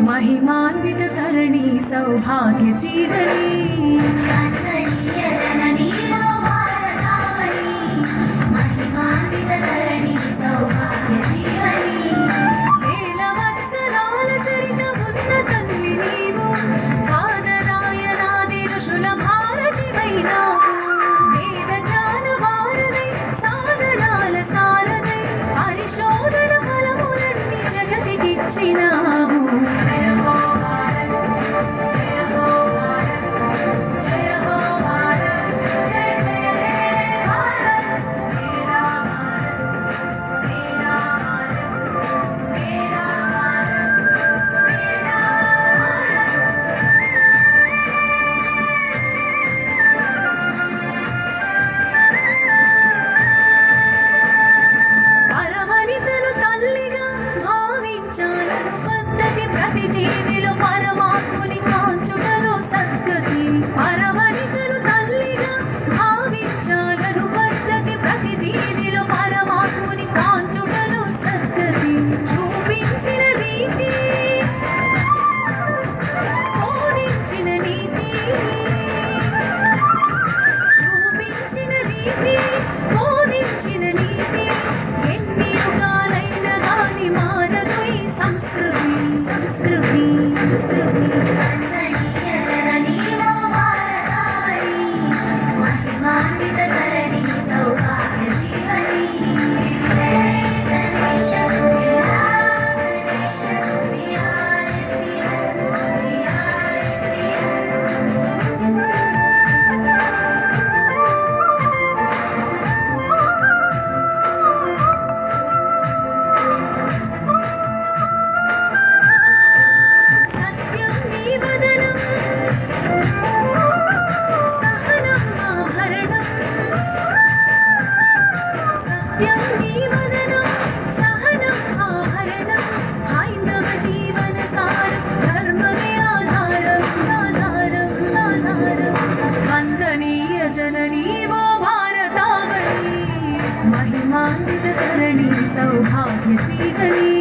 महिमान्वित धरणी सौभाग्य जीवनी जननी वो भारतावनी महिमान्वित धरणी सौभाग्य जीवनी వేల వత్సరాల చరిత ఉన్న తల్లి నీవు ఆదరాయనాది ఋషుల భారతివైనావు వేద జ్ఞాన వారధై సాధనాల సారథై పరిశోధన ఫలములన్నీ జగతికిచ్చినావు పద్ధతి ప్రతి జీవిలో పరమాత్ముని కాంచుటలో సద్గతి పరమనితను తల్లిగా భావించాలను పద్ధతి ప్రతి జీవిలో పరమాత్ముని కాంచుటలో సద్గతి చూపించిన రీతి బోధించిన నీతి చూపించిన రీతి బోధించిన నీతి ఎన్ని యుగాలైన గాని మారదు ఈ సంస్కృతి సంస్కృతి సంస్కృతి जननी वो भारतावनी महिमान्वित धरणी सौभाग्य जीवनी गणेश गणेश जननी वो भारतावनी महिमान्वित धरणी सौभाग्य जीवनी।